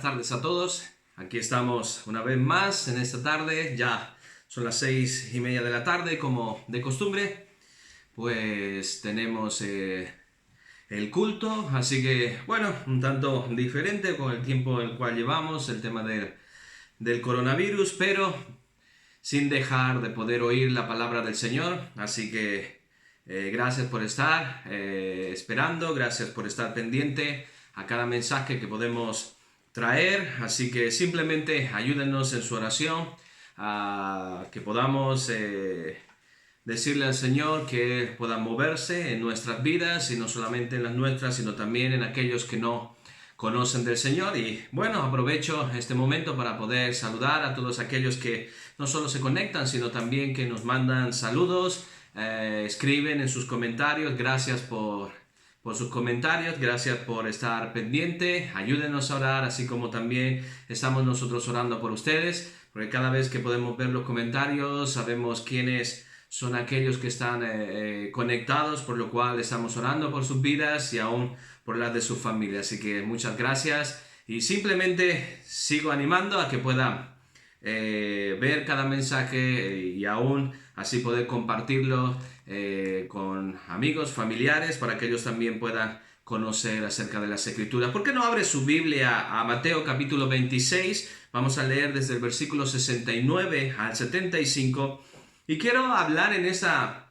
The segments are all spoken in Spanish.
buenas tardes a todos. Aquí estamos una vez más en esta tarde. Ya son las 6:30 de la tarde, como de costumbre. Pues tenemos el culto, así que bueno, un tanto diferente con el tiempo en el cual llevamos, el tema del coronavirus, pero sin dejar de poder oír la palabra del Señor. Así que gracias por estar esperando, gracias por estar pendiente a cada mensaje que podemos traer. Así que simplemente ayúdenos en su oración a que podamos decirle al Señor que pueda moverse en nuestras vidas, y no solamente en las nuestras, sino también en aquellos que no conocen del Señor. Y bueno, aprovecho este momento para poder saludar a todos aquellos que no solo se conectan, sino también que nos mandan saludos, escriben en sus comentarios. Gracias por sus comentarios, gracias por estar pendiente. Ayúdenos a orar, así como también estamos nosotros orando por ustedes, porque cada vez que podemos ver los comentarios sabemos quiénes son aquellos que están conectados, por lo cual estamos orando por sus vidas y aún por las de sus familias. Así que muchas gracias, y simplemente sigo animando a que puedan ver cada mensaje y aún así poder compartirlo con amigos, familiares, para que ellos también puedan conocer acerca de las Escrituras. ¿Por qué no abre su Biblia a Mateo capítulo 26? Vamos a leer desde el versículo 69 al 75. Y quiero hablar en esta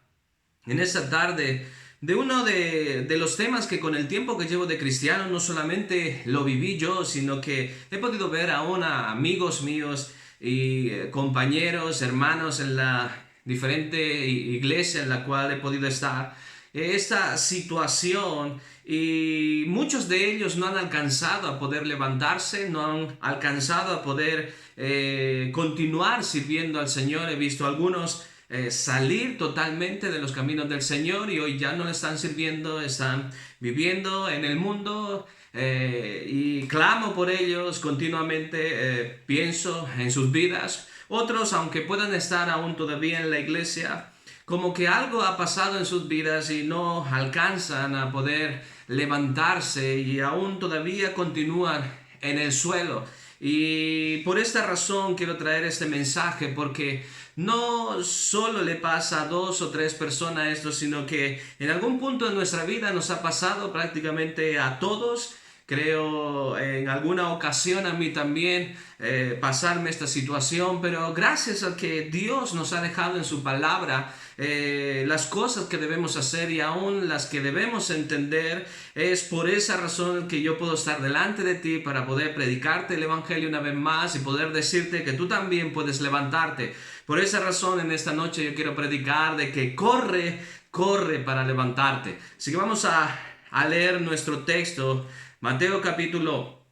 tarde de uno de los temas que con el tiempo que llevo de cristiano no solamente lo viví yo, sino que he podido ver aún a amigos míos y compañeros, hermanos en la diferente iglesia en la cual he podido estar, esta situación, y muchos de ellos no han alcanzado a poder levantarse, no han alcanzado a poder continuar sirviendo al Señor. He visto a algunos salir totalmente de los caminos del Señor y hoy ya no le están sirviendo, están viviendo en el mundo, y clamo por ellos continuamente, pienso en sus vidas. Otros, aunque puedan estar aún todavía en la iglesia, como que algo ha pasado en sus vidas y no alcanzan a poder levantarse y aún todavía continúan en el suelo. Y por esta razón quiero traer este mensaje, porque no solo le pasa a 2 o 3 personas esto, sino que en algún punto de nuestra vida nos ha pasado prácticamente a todos. Creo en alguna ocasión a mí también pasarme esta situación, pero gracias a que Dios nos ha dejado en su palabra las cosas que debemos hacer y aún las que debemos entender, es por esa razón que yo puedo estar delante de ti para poder predicarte el Evangelio una vez más y poder decirte que tú también puedes levantarte. Por esa razón en esta noche yo quiero predicar de que corre para levantarte. Así que vamos a leer nuestro texto, Mateo capítulo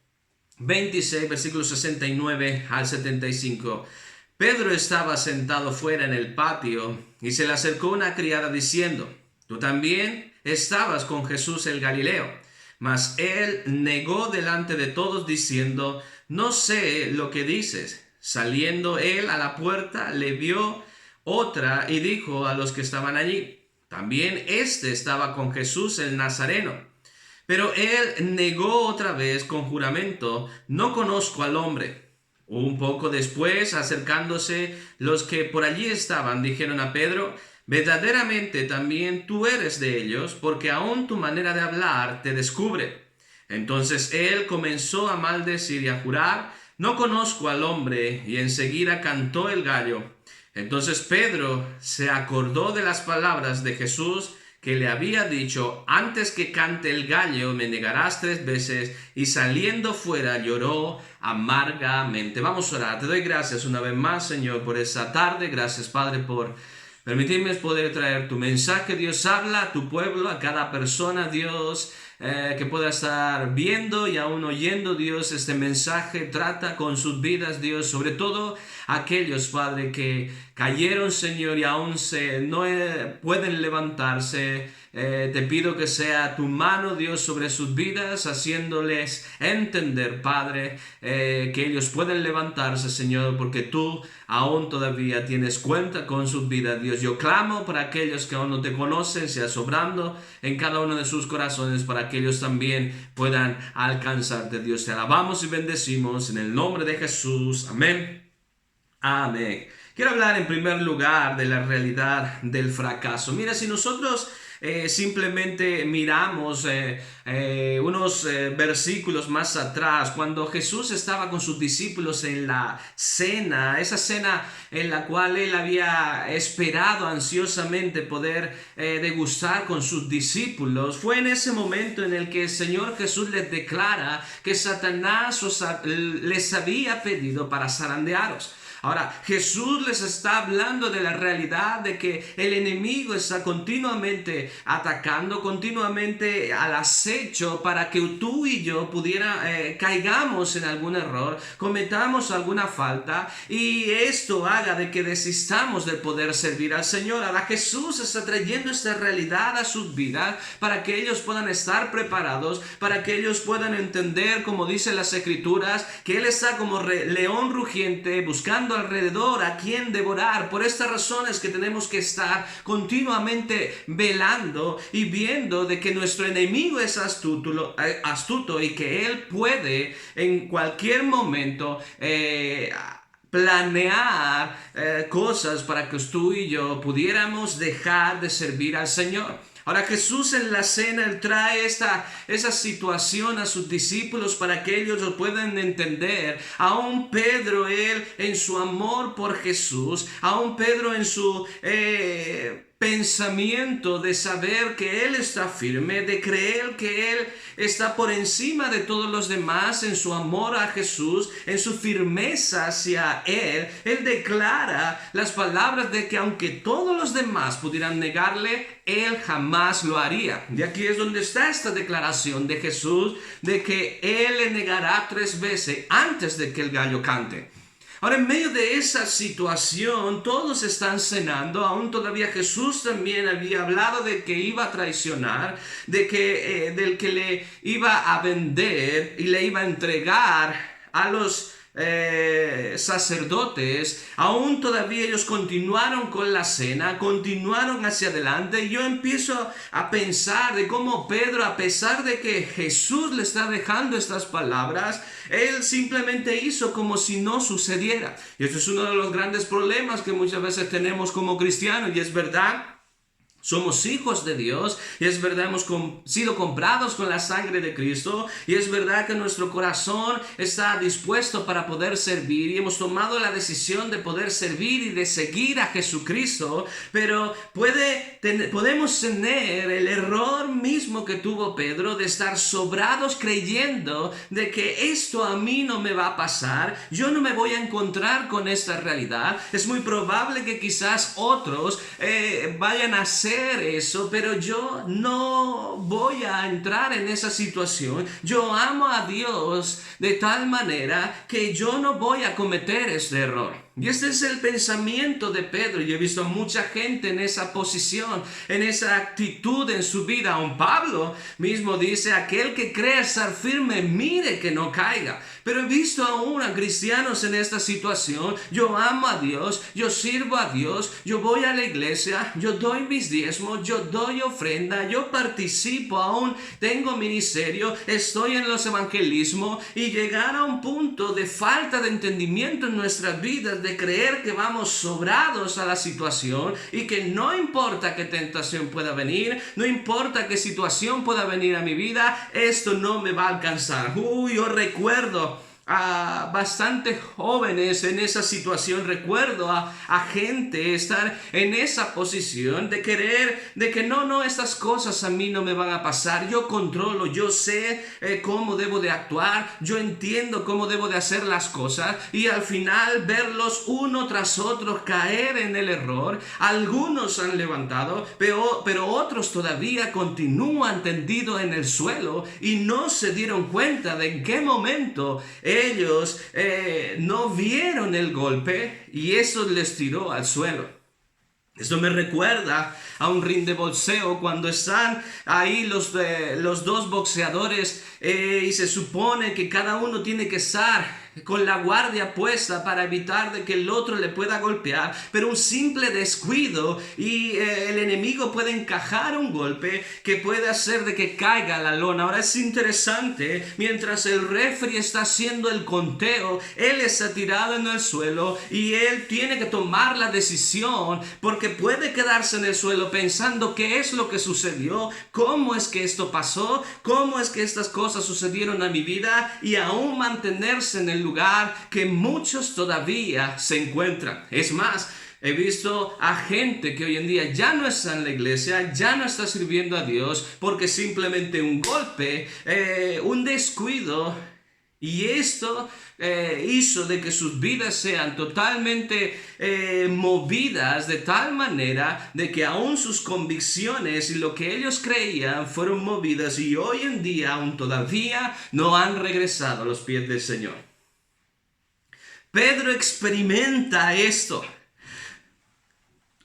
26, versículos 69 al 75. Pedro estaba sentado fuera en el patio y se le acercó una criada diciendo: «Tú también estabas con Jesús el Galileo». Mas él negó delante de todos diciendo: «No sé lo que dices». Saliendo él a la puerta, le vio otra y dijo a los que estaban allí: «También éste estaba con Jesús el Nazareno». Pero él negó otra vez con juramento: «No conozco al hombre». Un poco después, acercándose los que por allí estaban, dijeron a Pedro: «Verdaderamente también tú eres de ellos, porque aún tu manera de hablar te descubre». Entonces él comenzó a maldecir y a jurar: «No conozco al hombre», y enseguida cantó el gallo. Entonces Pedro se acordó de las palabras de Jesús, que le había dicho: «Antes que cante el gallo me negarás 3 veces», y saliendo fuera lloró amargamente. Vamos a orar. Te doy gracias una vez más, Señor, por esta tarde. Gracias, Padre, por permitirme poder traer tu mensaje. Dios, habla a tu pueblo, a cada persona, Dios, que pueda estar viendo y aún oyendo, Dios, este mensaje. Trata con sus vidas, Dios, sobre todo aquellos, Padre, que cayeron, Señor, y aún no pueden levantarse. Te pido que sea tu mano, Dios, sobre sus vidas, haciéndoles entender, Padre, que ellos pueden levantarse, Señor, porque tú aún todavía tienes cuenta con sus vidas, Dios. Yo clamo para aquellos que aún no te conocen, sea sobrando en cada uno de sus corazones, para que ellos también puedan alcanzarte, Dios. Te alabamos y bendecimos en el nombre de Jesús. Amén. Amén. Quiero hablar en primer lugar de la realidad del fracaso. Mira, si nosotros simplemente miramos unos versículos más atrás, cuando Jesús estaba con sus discípulos en la cena, esa cena en la cual él había esperado ansiosamente poder degustar con sus discípulos, fue en ese momento en el que el Señor Jesús les declara que Satanás les había pedido para zarandearos. Ahora, Jesús les está hablando de la realidad de que el enemigo está continuamente atacando, continuamente al acecho para que tú y yo caigamos en algún error, cometamos alguna falta y esto haga de que desistamos de poder servir al Señor. Ahora, Jesús está trayendo esta realidad a sus vidas para que ellos puedan estar preparados, para que ellos puedan entender, como dicen las Escrituras, que Él está como león rugiente buscando alrededor a quien devorar. Por estas razones que tenemos que estar continuamente velando y viendo de que nuestro enemigo es astuto y que él puede en cualquier momento planear cosas para que tú y yo pudiéramos dejar de servir al Señor. Ahora Jesús en la cena, Él trae esa situación a sus discípulos para que ellos lo puedan entender. Aún Pedro, él en su amor por Jesús, aún Pedro en su pensamiento de saber que Él está firme, de creer que Él está por encima de todos los demás en su amor a Jesús, en su firmeza hacia Él, Él declara las palabras de que aunque todos los demás pudieran negarle, Él jamás lo haría. Y aquí es donde está esta declaración de Jesús de que Él le negará 3 veces antes de que el gallo cante. Ahora, en medio de esa situación, todos están cenando. Aún todavía Jesús también había hablado de que iba a traicionar, del que le iba a vender y le iba a entregar a los sacerdotes. Aún todavía ellos continuaron con la cena, continuaron hacia adelante, y yo empiezo a pensar de cómo Pedro, a pesar de que Jesús le está dejando estas palabras, él simplemente hizo como si no sucediera. Y esto es uno de los grandes problemas que muchas veces tenemos como cristianos, y es verdad. Somos hijos de Dios y es verdad, hemos sido comprados con la sangre de Cristo, y es verdad que nuestro corazón está dispuesto para poder servir y hemos tomado la decisión de poder servir y de seguir a Jesucristo, pero podemos tener el error mismo que tuvo Pedro de estar sobrados creyendo de que esto a mí no me va a pasar, yo no me voy a encontrar con esta realidad. Es muy probable que quizás otros vayan a hacer eso, pero yo no voy a entrar en esa situación. Yo amo a Dios de tal manera que yo no voy a cometer este error. Y este es el pensamiento de Pedro. Y he visto a mucha gente en esa posición, en esa actitud en su vida. Aun Pablo mismo dice: aquel que cree estar firme, mire que no caiga. Pero he visto aún a cristianos en esta situación. Yo amo a Dios, yo sirvo a Dios, yo voy a la iglesia, yo doy mis diezmos, yo doy ofrenda, yo participo, aún tengo ministerio, estoy en los evangelismos, y llegar a un punto de falta de entendimiento en nuestras vidas, de creer que vamos sobrados a la situación y que no importa qué tentación pueda venir, no importa qué situación pueda venir a mi vida, esto no me va a alcanzar. Yo recuerdo a bastantes jóvenes en esa situación. Recuerdo a gente estar en esa posición de querer, de que no, estas cosas a mí no me van a pasar, yo controlo, yo sé cómo debo de actuar, yo entiendo cómo debo de hacer las cosas, y al final verlos uno tras otro caer en el error. Algunos han levantado, pero otros todavía continúan tendidos en el suelo y no se dieron cuenta de en qué momento ellos no vieron el golpe y eso les tiró al suelo. Esto me recuerda a un ring de boxeo cuando están ahí los dos boxeadores y se supone que cada uno tiene que estar con la guardia puesta para evitar de que el otro le pueda golpear, pero un simple descuido y el enemigo puede encajar un golpe que puede hacer de que caiga a la lona. Ahora es interesante, mientras el referee está haciendo el conteo, él está tirado en el suelo y él tiene que tomar la decisión, porque puede quedarse en el suelo pensando qué es lo que sucedió, cómo es que esto pasó, cómo es que estas cosas sucedieron a mi vida, y aún mantenerse en el lugar que muchos todavía se encuentran. Es más, he visto a gente que hoy en día ya no está en la iglesia, ya no está sirviendo a Dios, porque simplemente un golpe, un descuido, y esto hizo de que sus vidas sean totalmente movidas de tal manera de que aún sus convicciones y lo que ellos creían fueron movidas, y hoy en día aún todavía no han regresado a los pies del Señor. Pedro experimenta esto.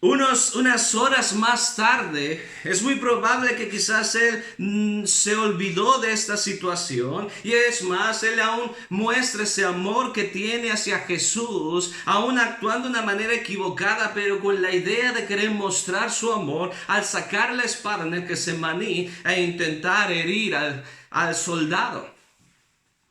Unas horas más tarde, es muy probable que quizás él se olvidó de esta situación, y es más, él aún muestra ese amor que tiene hacia Jesús, aún actuando de una manera equivocada, pero con la idea de querer mostrar su amor al sacar la espada en el Getsemaní e intentar herir al soldado.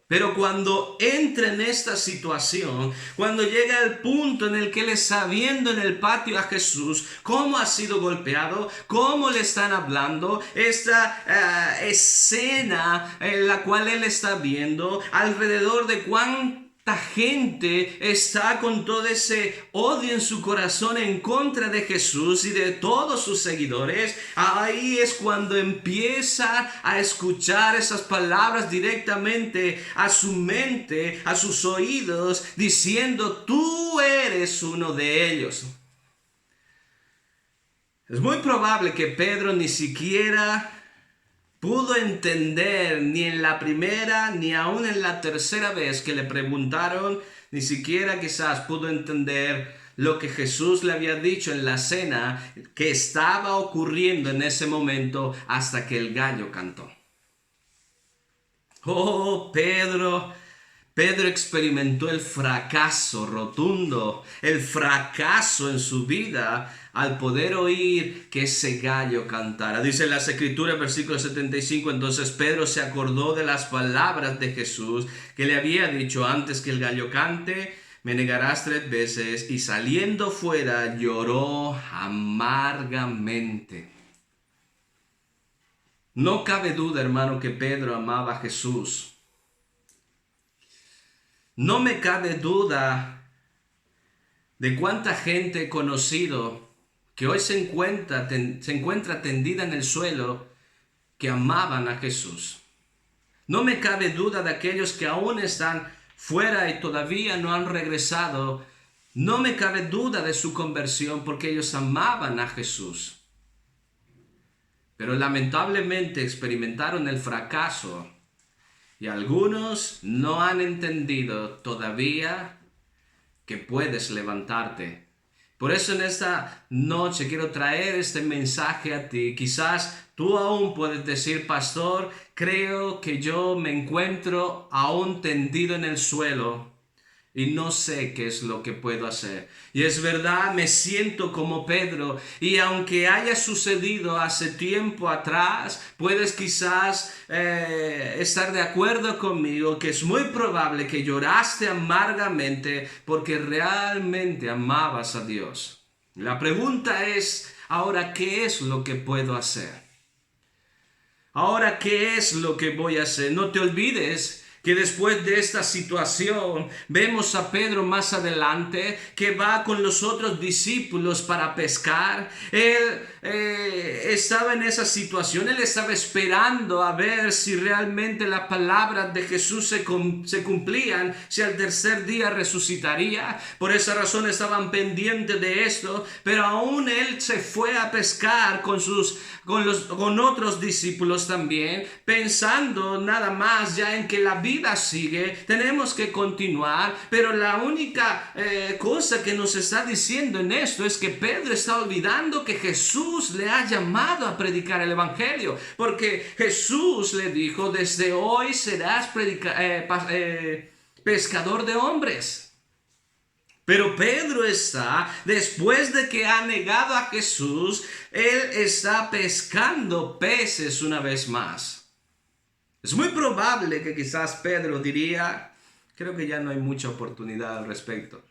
Pero cuando entra en esta situación, cuando llega el punto en el que él está viendo en el patio a Jesús, cómo ha sido golpeado, cómo le están hablando, esta escena en la cual él está viendo, alrededor de cuánta gente está con todo ese odio en su corazón en contra de Jesús y de todos sus seguidores, ahí es cuando empieza a escuchar esas palabras directamente a su mente, a sus oídos, diciendo: tú eres uno de ellos. Es muy probable que Pedro ni siquiera pudo entender, ni en la primera ni aún en la tercera vez que le preguntaron, ni siquiera quizás pudo entender lo que Jesús le había dicho en la cena que estaba ocurriendo en ese momento, hasta que el gallo cantó. Oh, Pedro experimentó el fracaso rotundo, el fracaso en su vida al poder oír que ese gallo cantara. Dice en las Escrituras, versículo 75, entonces Pedro se acordó de las palabras de Jesús que le había dicho: antes que el gallo cante, me negarás 3 veces. Y saliendo fuera lloró amargamente. No cabe duda, hermano, que Pedro amaba a Jesús. No me cabe duda de cuánta gente he conocido que hoy se encuentra tendida en el suelo, que amaban a Jesús. No me cabe duda de aquellos que aún están fuera y todavía no han regresado. No me cabe duda de su conversión, porque ellos amaban a Jesús. Pero lamentablemente experimentaron el fracaso, y algunos no han entendido todavía que puedes levantarte. Por eso en esta noche quiero traer este mensaje a ti. Quizás tú aún puedes decir: pastor, creo que yo me encuentro aún tendido en el suelo y no sé qué es lo que puedo hacer. Y es verdad, me siento como Pedro, y aunque haya sucedido hace tiempo atrás, puedes quizás estar de acuerdo conmigo que es muy probable que lloraste amargamente porque realmente amabas a Dios. La pregunta es: ahora, ¿qué es lo que puedo hacer? Ahora, ¿qué es lo que voy a hacer? No te olvides que después de esta situación vemos a Pedro más adelante que va con los otros discípulos para pescar. Él estaba en esa situación, él estaba esperando a ver si realmente las palabras de Jesús se cumplían, si al tercer día resucitaría. Por esa razón estaban pendientes de esto, pero aún él se fue a pescar con otros discípulos también, pensando nada más ya en que la vida vida sigue, tenemos que continuar, pero la única cosa que nos está diciendo en esto es que Pedro está olvidando que Jesús le ha llamado a predicar el Evangelio, porque Jesús le dijo, desde hoy serás pescador de hombres. Pero Pedro está, después de que ha negado a Jesús, él está pescando peces una vez más. Es muy probable que quizás Pedro diría, creo que ya no hay mucha oportunidad al respecto.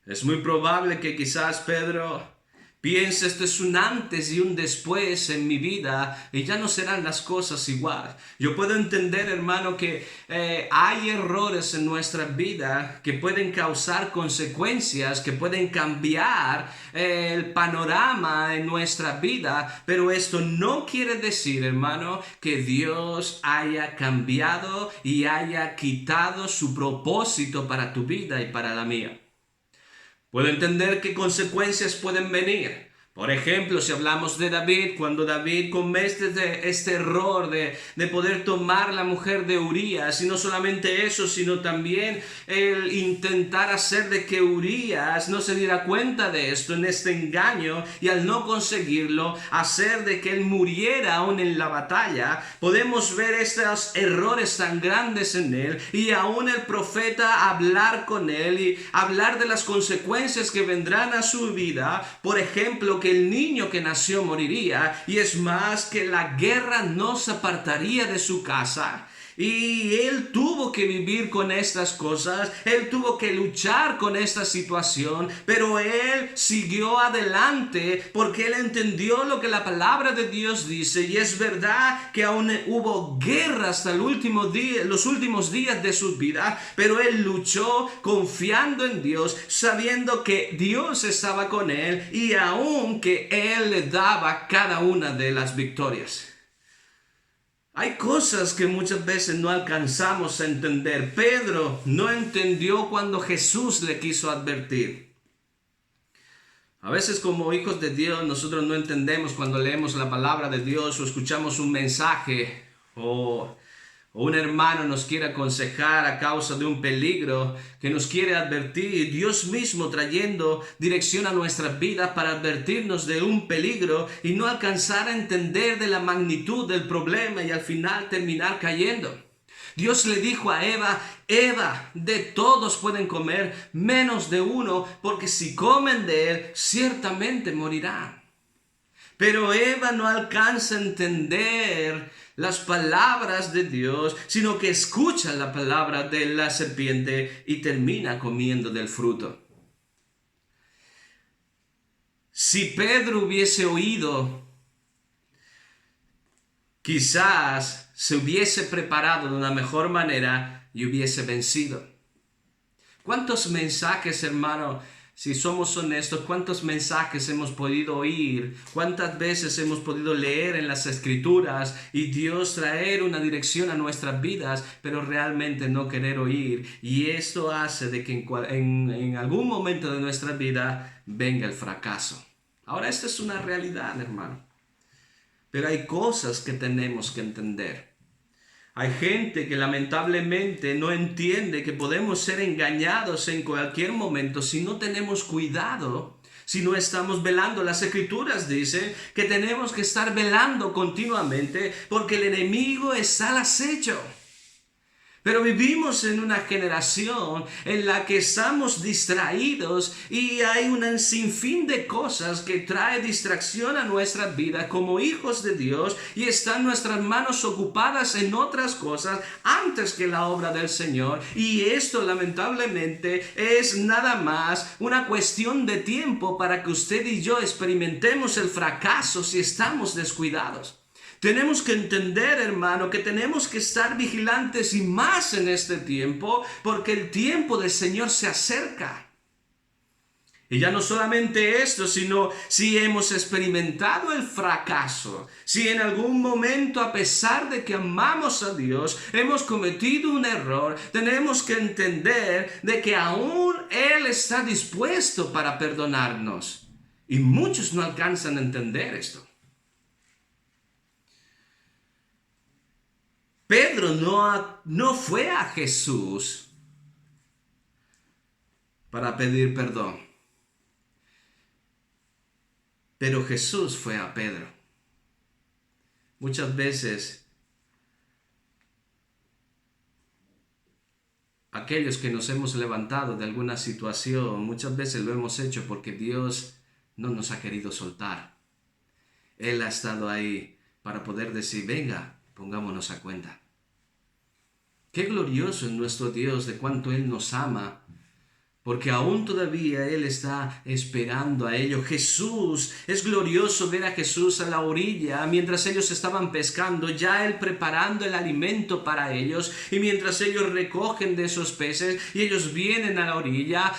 Es muy probable que quizás Pedro piense, esto es un antes y un después en mi vida y ya no serán las cosas igual. Yo puedo entender, hermano, que hay errores en nuestra vida que pueden causar consecuencias, que pueden cambiar el panorama en nuestra vida, pero esto no quiere decir, hermano, que Dios haya cambiado y haya quitado su propósito para tu vida y para la mía. Puedo entender qué consecuencias pueden venir. Por ejemplo, si hablamos de David, cuando David comete este error de poder tomar la mujer de Urías, y no solamente eso, sino también el intentar hacer de que Urías no se diera cuenta de esto, en este engaño, y al no conseguirlo, hacer de que él muriera aún en la batalla, podemos ver estos errores tan grandes en él, y aún el profeta hablar con él, y hablar de las consecuencias que vendrán a su vida. Por ejemplo, que el niño que nació moriría, y es más, que la guerra no se apartaría de su casa. Y él tuvo que vivir con estas cosas, él tuvo que luchar con esta situación, pero él siguió adelante porque él entendió lo que la palabra de Dios dice. Y es verdad que aún hubo guerra hasta el último día, los últimos días de su vida, pero él luchó confiando en Dios, sabiendo que Dios estaba con él y aún que él le daba cada una de las victorias. Hay cosas que muchas veces no alcanzamos a entender. Pedro no entendió cuando Jesús le quiso advertir. A veces como hijos de Dios nosotros no entendemos cuando leemos la palabra de Dios o escuchamos un mensaje o un hermano nos quiere aconsejar a causa de un peligro que nos quiere advertir, Dios mismo trayendo dirección a nuestras vidas para advertirnos de un peligro y no alcanzar a entender de la magnitud del problema y al final terminar cayendo. Dios le dijo a Eva, de todos pueden comer menos de uno, porque si comen de él, ciertamente morirán. Pero Eva no alcanza a entender las palabras de Dios, sino que escucha la palabra de la serpiente y termina comiendo del fruto. Si Pedro hubiese oído, quizás se hubiese preparado de una mejor manera y hubiese vencido. ¿Cuántos mensajes, hermano? Si somos honestos, ¿cuántos mensajes hemos podido oír? ¿Cuántas veces hemos podido leer en las Escrituras y Dios traer una dirección a nuestras vidas, pero realmente no querer oír? Y esto hace de que en algún momento de nuestra vida venga el fracaso. Ahora, esta es una realidad, hermano. Pero hay cosas que tenemos que entender. Hay gente que lamentablemente no entiende que podemos ser engañados en cualquier momento si no tenemos cuidado, si no estamos velando. Las Escrituras dicen que tenemos que estar velando continuamente porque el enemigo está al acecho. Pero vivimos en una generación en la que estamos distraídos y hay un sinfín de cosas que trae distracción a nuestra vida como hijos de Dios y están nuestras manos ocupadas en otras cosas antes que la obra del Señor. Y esto lamentablemente es nada más una cuestión de tiempo para que usted y yo experimentemos el fracaso si estamos descuidados. Tenemos que entender, hermano, que tenemos que estar vigilantes y más en este tiempo, porque el tiempo del Señor se acerca. Y ya no solamente esto, sino si hemos experimentado el fracaso, si en algún momento, a pesar de que amamos a Dios, hemos cometido un error, tenemos que entender de que aún Él está dispuesto para perdonarnos. Y muchos no alcanzan a entender esto. Pedro no fue a Jesús para pedir perdón, pero Jesús fue a Pedro. Muchas veces aquellos que nos hemos levantado de alguna situación, muchas veces lo hemos hecho porque Dios no nos ha querido soltar. Él ha estado ahí para poder decir, venga, pongámonos a cuenta. Qué glorioso es nuestro Dios, de cuánto Él nos ama, porque aún todavía Él está esperando a ello. Jesús, es glorioso ver a Jesús a la orilla mientras ellos estaban pescando, ya Él preparando el alimento para ellos, y mientras ellos recogen de esos peces y ellos vienen a la orilla,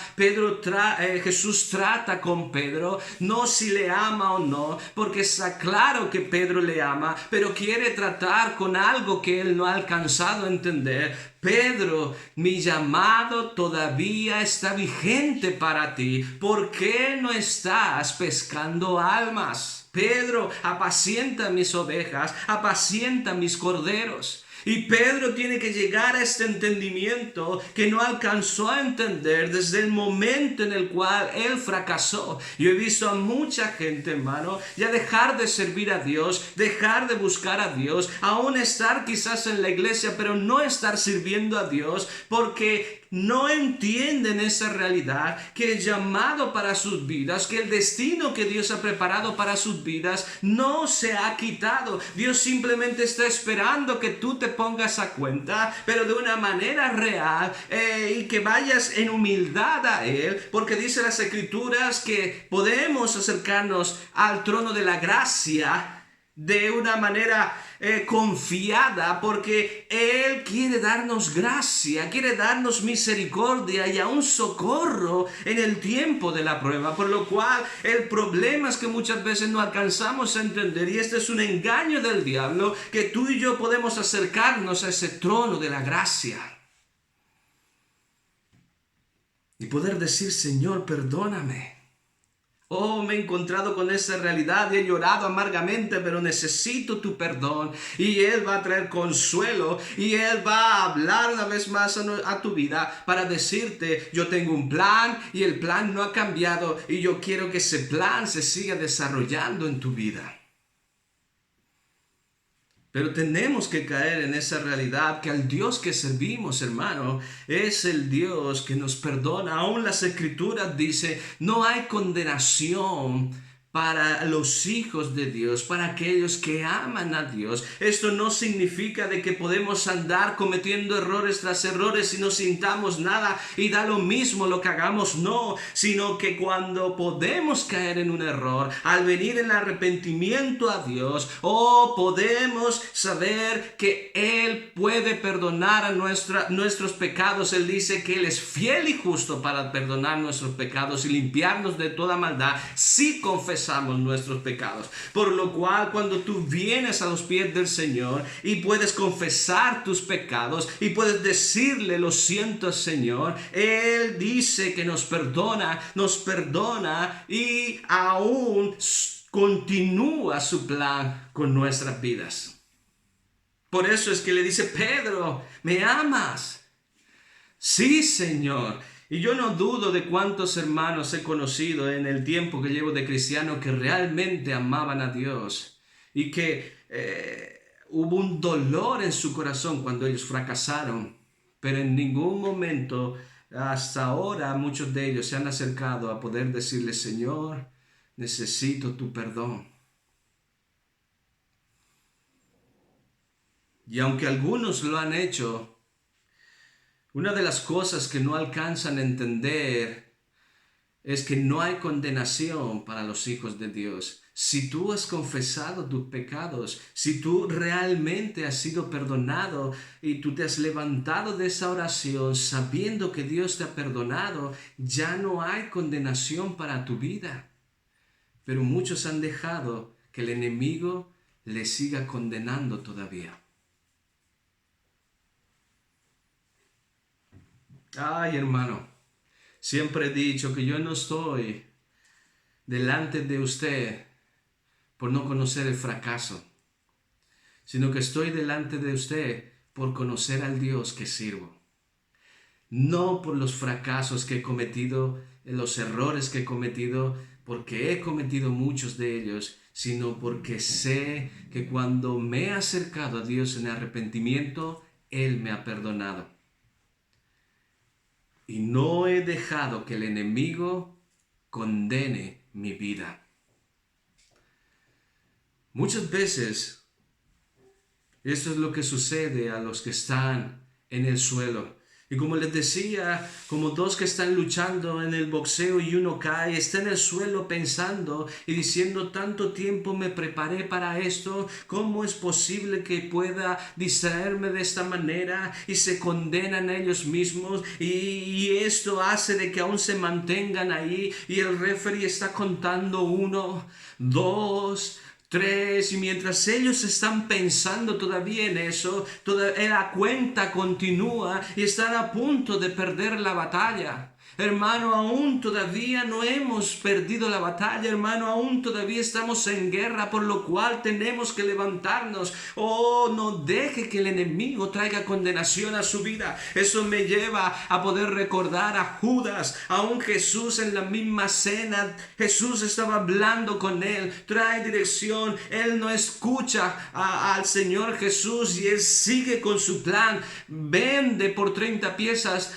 Jesús trata con Pedro, no si le ama o no, porque está claro que Pedro le ama, pero quiere tratar con algo que él no ha alcanzado a entender. Pedro, mi llamado todavía está vigente para ti. ¿Por qué no estás pescando almas? Pedro, apacienta mis ovejas, apacienta mis corderos. Y Pedro tiene que llegar a este entendimiento que no alcanzó a entender desde el momento en el cual él fracasó. Yo he visto a mucha gente, hermano, ya dejar de servir a Dios, dejar de buscar a Dios, aún estar quizás en la iglesia, pero no estar sirviendo a Dios porque no entienden esa realidad, que el llamado para sus vidas, que el destino que Dios ha preparado para sus vidas no se ha quitado. Dios simplemente está esperando que tú te pongas a cuenta, pero de una manera real, y que vayas en humildad a Él, porque dice las Escrituras que podemos acercarnos al trono de la gracia de una manera confiada, porque Él quiere darnos gracia, quiere darnos misericordia y aún socorro en el tiempo de la prueba, por lo cual el problema es que muchas veces no alcanzamos a entender, y este es un engaño del diablo, que tú y yo podemos acercarnos a ese trono de la gracia y poder decir, Señor, perdóname. Oh, me he encontrado con esa realidad y he llorado amargamente, pero necesito tu perdón. Y Él va a traer consuelo y Él va a hablar una vez más a tu vida para decirte, yo tengo un plan y el plan no ha cambiado y yo quiero que ese plan se siga desarrollando en tu vida. Pero tenemos que caer en esa realidad que al Dios que servimos, hermano, es el Dios que nos perdona. Aún las Escrituras dicen, no hay condenación para los hijos de Dios, para aquellos que aman a Dios. Esto no significa de que podemos andar cometiendo errores tras errores y no sintamos nada y da lo mismo lo que hagamos, no, sino que cuando podemos caer en un error, al venir en arrepentimiento a Dios, podemos saber que Él puede perdonar a nuestros pecados. Él dice que Él es fiel y justo para perdonar nuestros pecados y limpiarnos de toda maldad si confesamos nuestros pecados. Por lo cual, cuando tú vienes a los pies del Señor y puedes confesar tus pecados y puedes decirle, lo siento, Señor, Él dice que nos perdona y aún continúa su plan con nuestras vidas. Por eso es que le dice, Pedro, ¿me amas? Sí, Señor. Y yo no dudo de cuántos hermanos he conocido en el tiempo que llevo de cristiano que realmente amaban a Dios y que hubo un dolor en su corazón cuando ellos fracasaron, pero en ningún momento hasta ahora muchos de ellos se han acercado a poder decirle, Señor, necesito tu perdón. Y aunque algunos lo han hecho, una de las cosas que no alcanzan a entender es que no hay condenación para los hijos de Dios. Si tú has confesado tus pecados, si tú realmente has sido perdonado y tú te has levantado de esa oración sabiendo que Dios te ha perdonado, ya no hay condenación para tu vida. Pero muchos han dejado que el enemigo les siga condenando todavía. Ay, hermano, siempre he dicho que yo no estoy delante de usted por no conocer el fracaso, sino que estoy delante de usted por conocer al Dios que sirvo. No por los fracasos que he cometido, los errores que he cometido, porque he cometido muchos de ellos, sino porque sé que cuando me he acercado a Dios en arrepentimiento, Él me ha perdonado. Y no he dejado que el enemigo condene mi vida. Muchas veces, esto es lo que sucede a los que están en el suelo. Y como les decía, como dos que están luchando en el boxeo y uno cae, está en el suelo pensando y diciendo: tanto tiempo me preparé para esto, ¿cómo es posible que pueda distraerme de esta manera? Y se condenan a ellos mismos y esto hace de que aún se mantengan ahí y el referee está contando 1, 2, 3, y mientras ellos están pensando todavía en eso, la cuenta continúa y están a punto de perder la batalla. Hermano, aún todavía no hemos perdido la batalla, hermano, aún todavía estamos en guerra, por lo cual tenemos que levantarnos. Oh, no deje que el enemigo traiga condenación a su vida. Eso me lleva a poder recordar a Judas. Aún Jesús en la misma cena, Jesús estaba hablando con él, trae dirección, él no escucha al Señor Jesús y él sigue con su plan. Vende por 30 piezas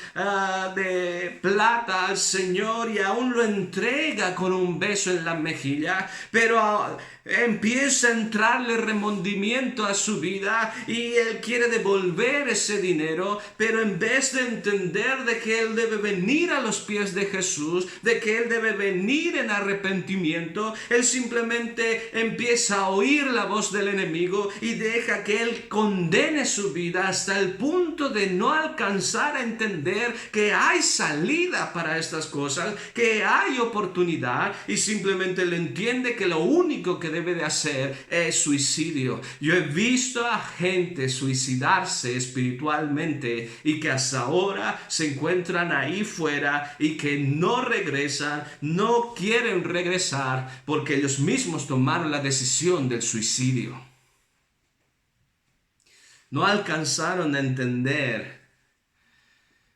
de plata al Señor y aún lo entrega con un beso en la mejilla, pero empieza a entrarle remordimiento a su vida y él quiere devolver ese dinero, pero en vez de entender de que él debe venir a los pies de Jesús, de que él debe venir en arrepentimiento, él simplemente empieza a oír la voz del enemigo y deja que él condene su vida hasta el punto de no alcanzar a entender que hay salida para estas cosas, que hay oportunidad, y simplemente le entiende que lo único que debe de hacer es suicidio. Yo he visto a gente suicidarse espiritualmente y que hasta ahora se encuentran ahí fuera y que no regresan, no quieren regresar porque ellos mismos tomaron la decisión del suicidio. No alcanzaron a entender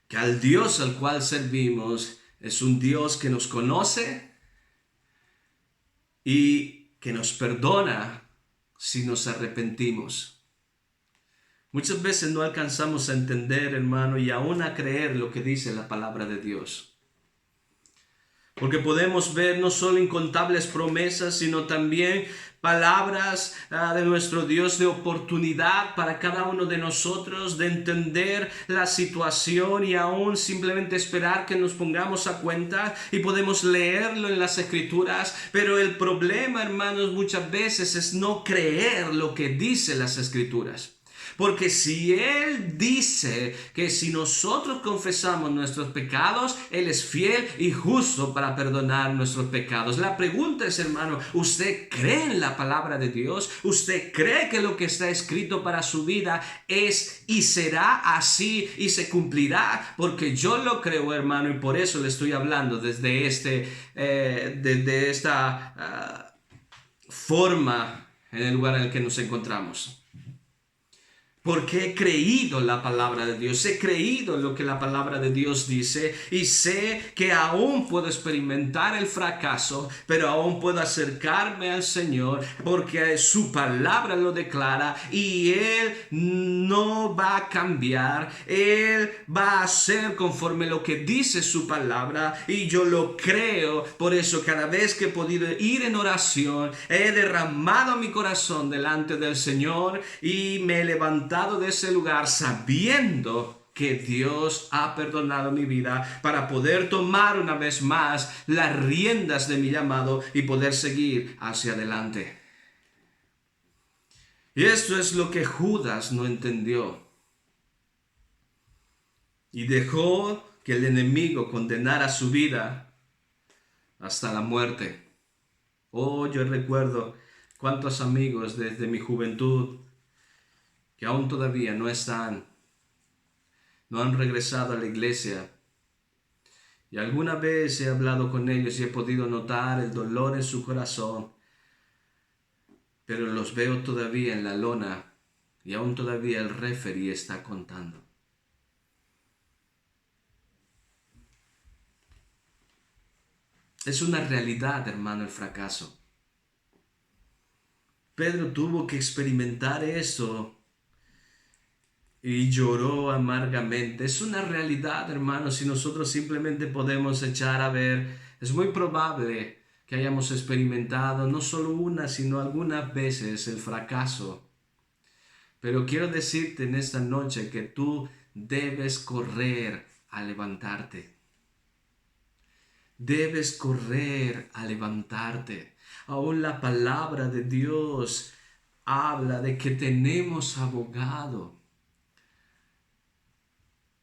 que al Dios al cual servimos es un Dios que nos conoce y que nos perdona si nos arrepentimos. Muchas veces no alcanzamos a entender, hermano, y aún a creer lo que dice la palabra de Dios. Porque podemos ver no solo incontables promesas, sino también palabras de nuestro Dios de oportunidad para cada uno de nosotros, de entender la situación y aún simplemente esperar que nos pongamos a cuenta, y podemos leerlo en las Escrituras. Pero el problema, hermanos, muchas veces es no creer lo que dice las Escrituras. Porque si Él dice que si nosotros confesamos nuestros pecados, Él es fiel y justo para perdonar nuestros pecados. La pregunta es, hermano, ¿usted cree en la palabra de Dios? ¿Usted cree que lo que está escrito para su vida es y será así y se cumplirá? Porque yo lo creo, hermano, y por eso le estoy hablando desde esta forma en el lugar en el que nos encontramos. Porque he creído la palabra de Dios, he creído lo que la palabra de Dios dice y sé que aún puedo experimentar el fracaso, pero aún puedo acercarme al Señor porque su palabra lo declara y Él no va a cambiar, Él va a hacer conforme lo que dice su palabra y yo lo creo. Por eso cada vez que he podido ir en oración, he derramado mi corazón delante del Señor y me he levantado de ese lugar sabiendo que Dios ha perdonado mi vida para poder tomar una vez más las riendas de mi llamado y poder seguir hacia adelante. Y esto es lo que Judas no entendió y dejó que el enemigo condenara su vida hasta la muerte. Oh, yo recuerdo cuántos amigos desde mi juventud que aún todavía no han regresado a la iglesia. Y alguna vez he hablado con ellos y he podido notar el dolor en su corazón, pero los veo todavía en la lona y aún todavía el referee está contando. Es una realidad, hermano, el fracaso. Pedro tuvo que experimentar eso y lloró amargamente. Es una realidad, hermano, si nosotros simplemente podemos echar a ver. Es muy probable que hayamos experimentado no solo una, sino algunas veces el fracaso. Pero quiero decirte en esta noche que tú debes correr a levantarte. Debes correr a levantarte. Aún la palabra de Dios habla de que tenemos abogado,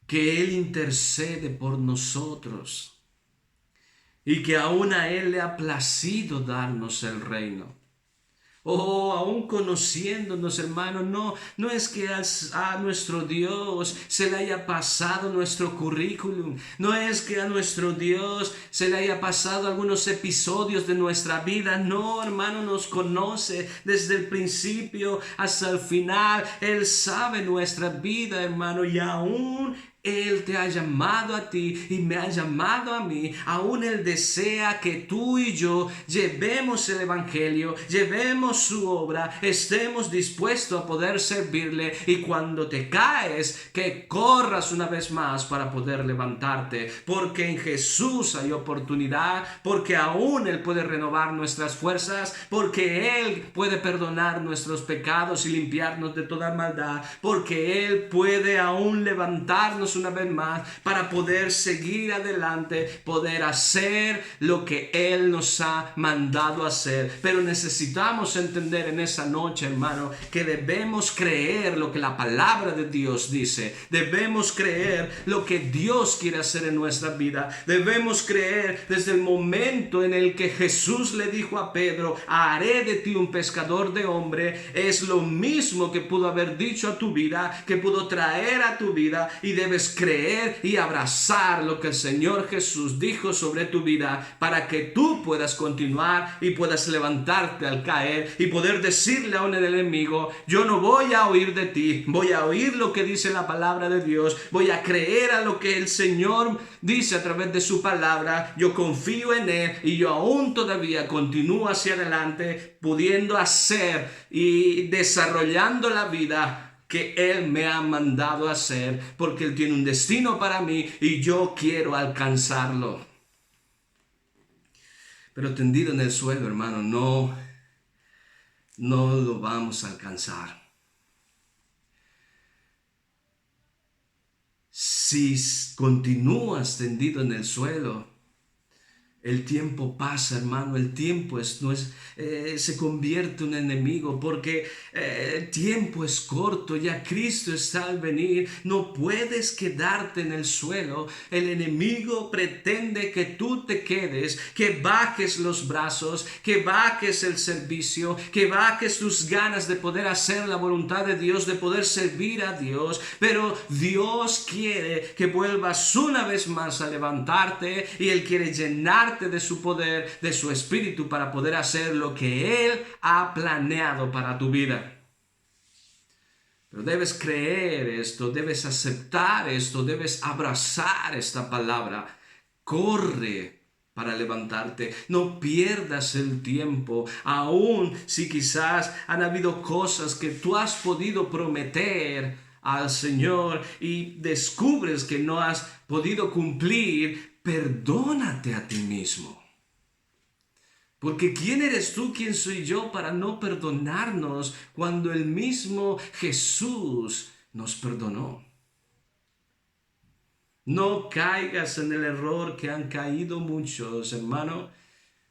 que Él intercede por nosotros y que aún a Él le ha placido darnos el reino. Oh, aún conociéndonos, hermano, no es que a nuestro Dios se le haya pasado nuestro currículum, no es que a nuestro Dios se le haya pasado algunos episodios de nuestra vida, no, hermano, nos conoce desde el principio hasta el final, Él sabe nuestra vida, hermano, y aún Él te ha llamado a ti y me ha llamado a mí. Aún Él desea que tú y yo llevemos el Evangelio, llevemos su obra, estemos dispuestos a poder servirle, y cuando te caes, que corras una vez más para poder levantarte, porque en Jesús hay oportunidad, porque aún Él puede renovar nuestras fuerzas, porque Él puede perdonar nuestros pecados y limpiarnos de toda maldad, porque Él puede aún levantarnos una vez más para poder seguir adelante, poder hacer lo que Él nos ha mandado hacer. Pero necesitamos entender en esa noche, hermano, que debemos creer lo que la palabra de Dios dice. Debemos creer lo que Dios quiere hacer en nuestra vida. Debemos creer desde el momento en el que Jesús le dijo a Pedro: haré de ti un pescador de hombre. Es lo mismo que pudo haber dicho a tu vida, que pudo traer a tu vida, y debes creer y abrazar lo que el Señor Jesús dijo sobre tu vida, para que tú puedas continuar y puedas levantarte al caer y poder decirle a un enemigo: yo no voy a oír de ti, voy a oír lo que dice la palabra de Dios, voy a creer a lo que el Señor dice a través de su palabra, yo confío en Él y yo aún todavía continúo hacia adelante, pudiendo hacer y desarrollando la vida que Él me ha mandado a hacer, porque Él tiene un destino para mí y yo quiero alcanzarlo. Pero tendido en el suelo, hermano, no lo vamos a alcanzar. Si continúas tendido en el suelo, el tiempo pasa, hermano, el tiempo se convierte en un enemigo, porque el tiempo es corto, ya Cristo está al venir, no puedes quedarte en el suelo. El enemigo pretende que tú te quedes, que bajes los brazos, que bajes el servicio, que bajes tus ganas de poder hacer la voluntad de Dios, de poder servir a Dios, pero Dios quiere que vuelvas una vez más a levantarte, y Él quiere llenarte de su poder, de su espíritu, para poder hacer lo que Él ha planeado para tu vida. Pero debes creer esto, debes aceptar esto, debes abrazar esta palabra. Corre para levantarte, no pierdas el tiempo, aun si quizás han habido cosas que tú has podido prometer al Señor y descubres que no has podido cumplir. Perdónate a ti mismo. Porque ¿quién eres tú, quién soy yo para no perdonarnos cuando el mismo Jesús nos perdonó? No caigas en el error que han caído muchos, hermano,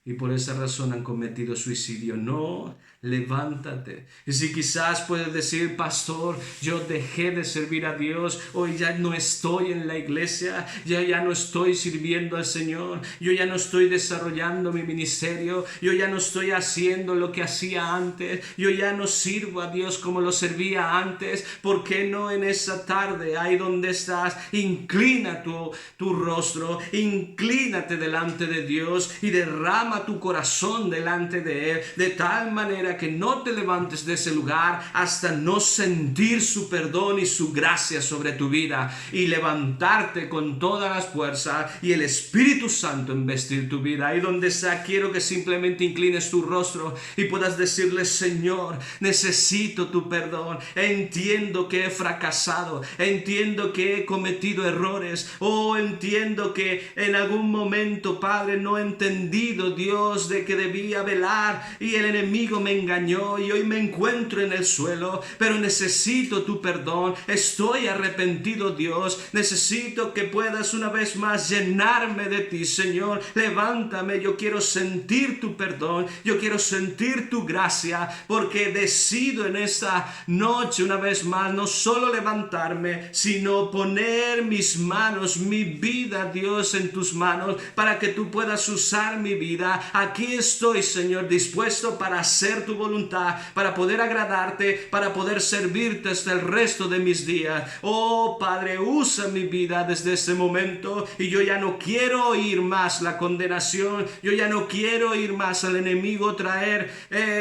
y por esa razón han cometido suicidio. No, levántate. Y si quizás puedes decir: pastor, yo dejé de servir a Dios, hoy ya no estoy en la iglesia, ya no estoy sirviendo al Señor, yo ya no estoy desarrollando mi ministerio, yo ya no estoy haciendo lo que hacía antes, yo ya no sirvo a Dios como lo servía antes. ¿Por qué no en esa tarde, ahí donde estás, inclina tu rostro, inclínate delante de Dios y derrama derrama tu corazón delante de Él, de tal manera que no te levantes de ese lugar hasta no sentir su perdón y su gracia sobre tu vida, y levantarte con todas las fuerzas y el Espíritu Santo investir tu vida. Ahí donde sea, quiero que simplemente inclines tu rostro y puedas decirle: Señor, necesito tu perdón. Entiendo que he fracasado, entiendo que he cometido errores, entiendo que en algún momento, Padre, no he entendido, Dios, de que debía velar y el enemigo me engañó y hoy me encuentro en el suelo, pero necesito tu perdón. Estoy arrepentido, Dios. Necesito que puedas una vez más llenarme de ti, Señor. Levántame, yo quiero sentir tu perdón, yo quiero sentir tu gracia, porque decido en esta noche una vez más no solo levantarme, sino poner mis manos, mi vida, Dios, en tus manos, para que tú puedas usar mi vida. Aquí estoy, Señor, dispuesto para hacer tu voluntad, para poder agradarte, para poder servirte hasta el resto de mis días. Oh Padre, usa mi vida desde ese momento, y yo ya no quiero oír más la condenación, yo ya no quiero oír más al enemigo traer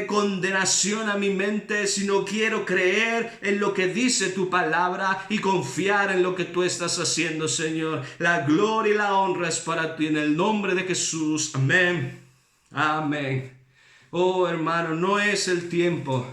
condenación a mi mente, sino quiero creer en lo que dice tu palabra y confiar en lo que tú estás haciendo, Señor. La gloria y la honra es para ti, en el nombre de Jesús. Amén. Amén. Oh hermano, no es el tiempo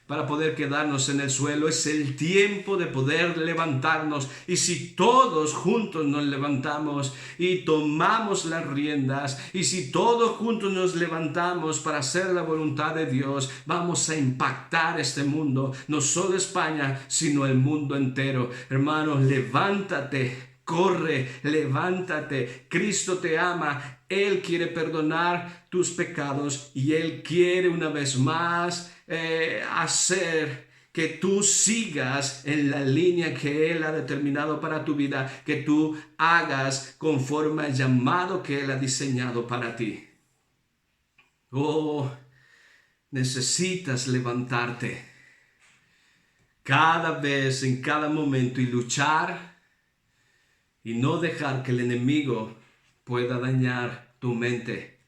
para poder quedarnos en el suelo, es el tiempo de poder levantarnos. Y si todos juntos nos levantamos y tomamos las riendas, y si todos juntos nos levantamos para hacer la voluntad de Dios, vamos a impactar este mundo, no solo España, sino el mundo entero. Hermanos, levántate. Corre, levántate. Cristo te ama. Él quiere perdonar tus pecados y Él quiere una vez más hacer que tú sigas en la línea que Él ha determinado para tu vida, que tú hagas conforme al llamado que Él ha diseñado para ti. Oh, necesitas levantarte cada vez, en cada momento, y luchar y no dejar que el enemigo pueda dañar tu mente.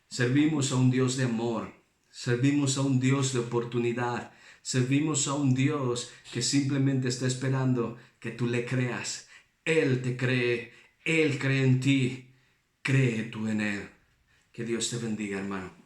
Servimos a un Dios de amor, servimos a un Dios de oportunidad, servimos a un Dios que simplemente está esperando que tú le creas. Él te cree, Él cree en ti, cree tú en Él. Que Dios te bendiga, hermano.